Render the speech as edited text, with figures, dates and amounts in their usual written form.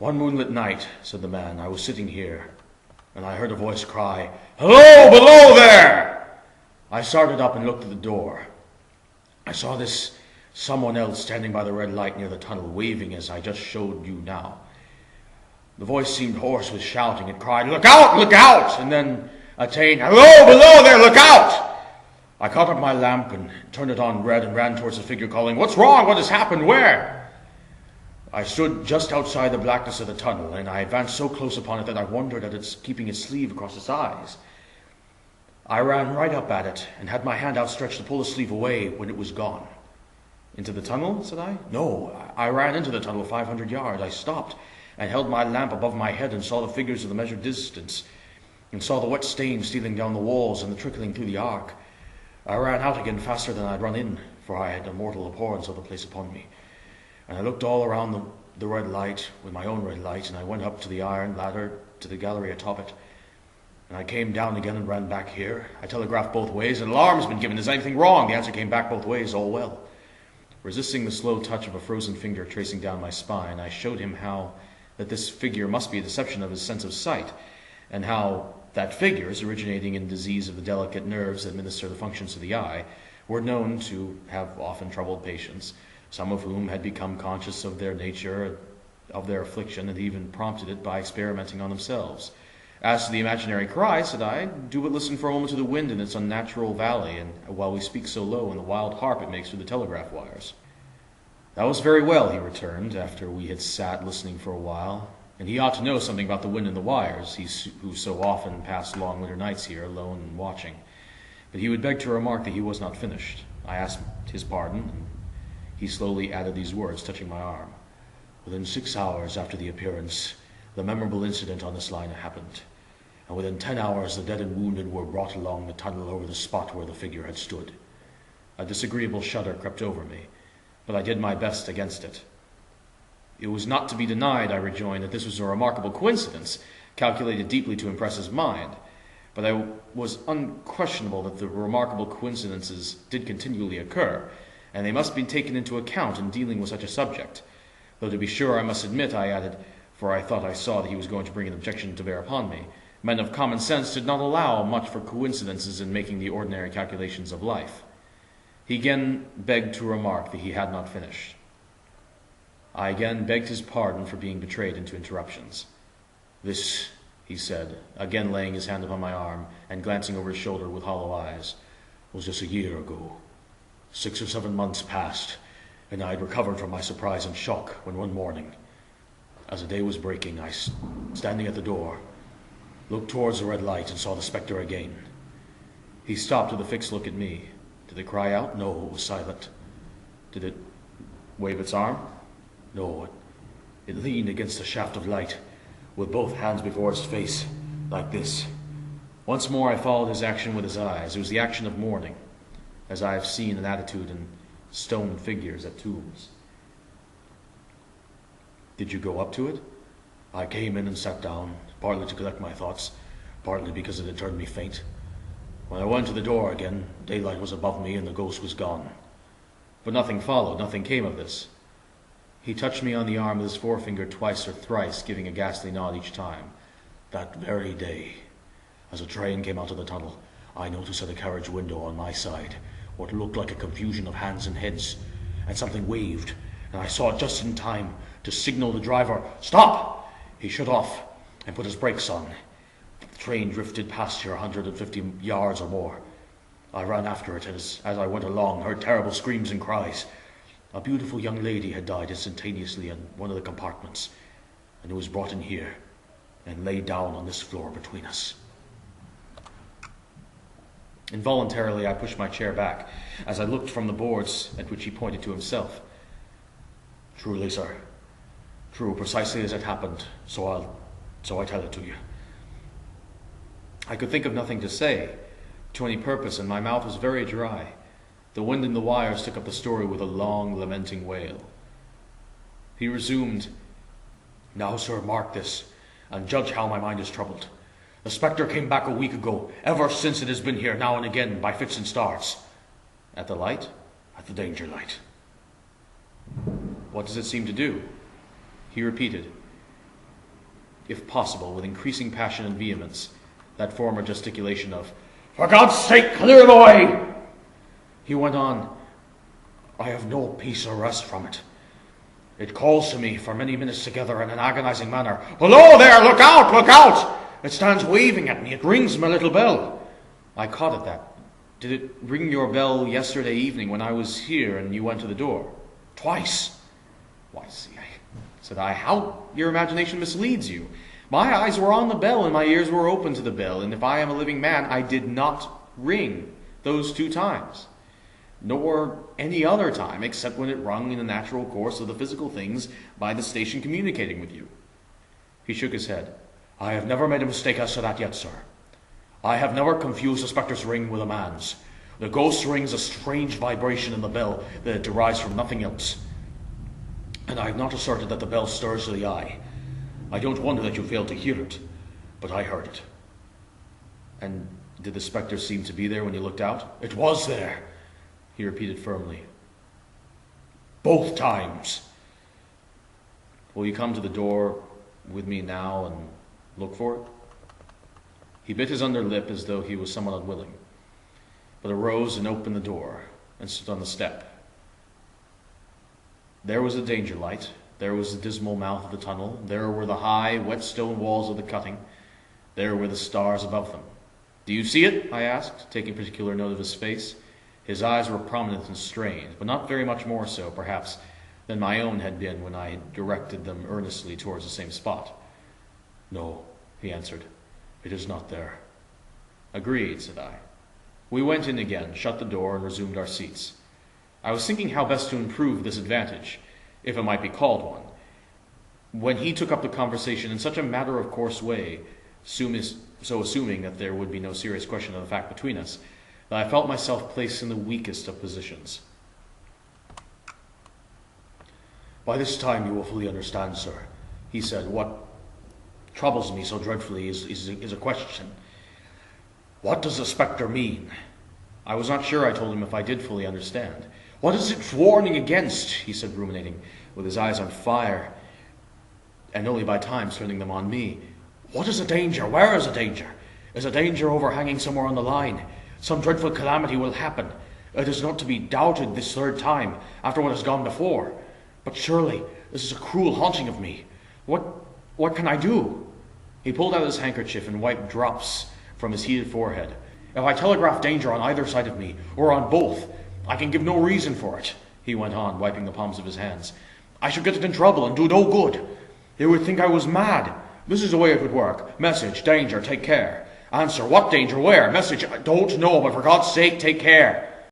"One moonlit night," said the man, "I was sitting here, and I heard a voice cry, 'Hello, below there!' I started up and looked at the door. I saw this someone else standing by the red light near the tunnel, waving as I just showed you now. The voice seemed hoarse with shouting. It cried, 'Look out! Look out!' and then attained, 'Hello, below there! Look out!' I caught up my lamp and turned it on red and ran towards the figure, calling, 'What's wrong? What has happened? Where?' I stood just outside the blackness of the tunnel, and I advanced so close upon it that I wondered at its keeping its sleeve across its eyes. I ran right up at it and had my hand outstretched to pull the sleeve away when it was gone. 'Into the tunnel?' said I. 'No, I ran into the tunnel 500 yards. I stopped and held my lamp above my head and saw the figures of the measured distance, and saw the wet stains stealing down the walls and the trickling through the arc. I ran out again faster than I'd run in, for I had a mortal abhorrence of the place upon me. And I looked all around the red light with my own red light, and I went up to the iron ladder to the gallery atop it. And I came down again and ran back here. I telegraphed both ways. An alarm's been given. Is anything wrong? The answer came back both ways. All well. Resisting the slow touch of a frozen finger tracing down my spine, I showed him how that this figure must be a deception of his sense of sight, and how that figures, originating in disease of the delicate nerves that administer the functions of the eye, were known to have often troubled patients, some of whom had become conscious of their nature, of their affliction, and even prompted it by experimenting on themselves. As to the imaginary cry, said I, do but listen for a moment to the wind in its unnatural valley, and while we speak so low, and the wild harp it makes through the telegraph wires. That was very well, he returned, after we had sat listening for a while, and he ought to know something about the wind and the wires, he who so often passed long winter nights here, alone and watching. But he would beg to remark that he was not finished. I asked his pardon, and he slowly added these words, touching my arm. Within 6 hours after the appearance, the memorable incident on this line happened, and within 10 hours the dead and wounded were brought along the tunnel over the spot where the figure had stood. A disagreeable shudder crept over me, but I did my best against it. It was not to be denied, I rejoined, that this was a remarkable coincidence, calculated deeply to impress his mind, but I was unquestionable that the remarkable coincidences did continually occur, and they must be taken into account in dealing with such a subject. Though to be sure, I must admit, I added, for I thought I saw that he was going to bring an objection to bear upon me, men of common sense did not allow much for coincidences in making the ordinary calculations of life. He again begged to remark that he had not finished. I again begged his pardon for being betrayed into interruptions. This, he said, again laying his hand upon my arm and glancing over his shoulder with hollow eyes, was just a year ago. 6 or 7 months passed, and I had recovered from my surprise and shock when one morning, as the day was breaking, I, standing at the door, looked towards the red light and saw the spectre again. He stopped with a fixed look at me. Did it cry out? No, it was silent. Did it wave its arm? No, it leaned against the shaft of light, with both hands before its face, like this. Once more I followed his action with his eyes. It was the action of mourning, as I have seen an attitude in stone figures at tombs. Did you go up to it? I came in and sat down, partly to collect my thoughts, partly because it had turned me faint. When I went to the door again, daylight was above me and the ghost was gone. But nothing followed, nothing came of this. He touched me on the arm with his forefinger twice or thrice, giving a ghastly nod each time. That very day, as a train came out of the tunnel, I noticed at a carriage window on my side what looked like a confusion of hands and heads, and something waved, and I saw it just in time to signal the driver, "Stop!" He shut off and put his brakes on. The train drifted past here 150 yards or more. I ran after it, and as I went along, heard terrible screams and cries. A beautiful young lady had died instantaneously in one of the compartments, and it was brought in here and laid down on this floor between us. Involuntarily, I pushed my chair back as I looked from the boards at which he pointed to himself. Truly, sir. True, precisely as it happened, so I tell it to you. I could think of nothing to say to any purpose, and my mouth was very dry. The wind and the wires took up the story with a long, lamenting wail. He resumed, Now, sir, mark this, and judge how my mind is troubled. The spectre came back a week ago. Ever since it has been here, now and again, by fits and starts. At the light? At the danger light. What does it seem to do? He repeated, if possible, with increasing passion and vehemence, that former gesticulation of, "For God's sake, clear the way!" He went on, "I have no peace or rest from it. It calls to me for many minutes together in an agonizing manner. 'Below there! Look out! Look out!' It stands waving at me. It rings my little bell." I caught at that. "Did it ring your bell yesterday evening when I was here and you went to the door?" "Twice." "Why, see," said I, "how your imagination misleads you. My eyes were on the bell and my ears were open to the bell, and if I am a living man, I did not ring those 2 times, nor any other time except when it rung in the natural course of the physical things by the station communicating with you." He shook his head. "I have never made a mistake as to that yet, sir. I have never confused the spectre's ring with a man's. The ghost rings a strange vibration in the bell that it derives from nothing else. And I have not asserted that the bell stirs to the eye. I don't wonder that you failed to hear it, but I heard it." "And did the spectre seem to be there when you looked out?" "It was there," he repeated firmly. "Both times." "Will you come to the door with me now and look for it?" He bit his under lip as though he was somewhat unwilling, but arose and opened the door and stood on the step. There was the danger light. There was the dismal mouth of the tunnel. There were the high, wet stone walls of the cutting. There were the stars above them. "Do you see it?" I asked, taking particular note of his face. His eyes were prominent and strained, but not very much more so, perhaps, than my own had been when I had directed them earnestly towards the same spot. "No," he answered, "it is not there." "Agreed," said I. We went in again, shut the door, and resumed our seats. I was thinking how best to improve this advantage, if it might be called one, when he took up the conversation in such a matter-of-course way, so assuming that there would be no serious question of the fact between us, that I felt myself placed in the weakest of positions. "By this time you will fully understand, sir," he said. "What troubles me so dreadfully is a question. What does the spectre mean?" I was not sure, I told him, if I did fully understand. "What is it warning against?" he said, ruminating, with his eyes on fire, and only by times turning them on me. "What is the danger? Where is the danger? Is the danger overhanging somewhere on the line? Some dreadful calamity will happen. It is not to be doubted this 3rd time, after what has gone before. But surely this is a cruel haunting of me. What can I do?" He pulled out his handkerchief and wiped drops from his heated forehead. "If I telegraph danger on either side of me, or on both, I can give no reason for it," he went on, wiping the palms of his hands. "I should get it in trouble and do no good. They would think I was mad. This is the way it would work. Message, danger, take care. Answer, what danger, where? Message, I don't know, but for God's sake, take care.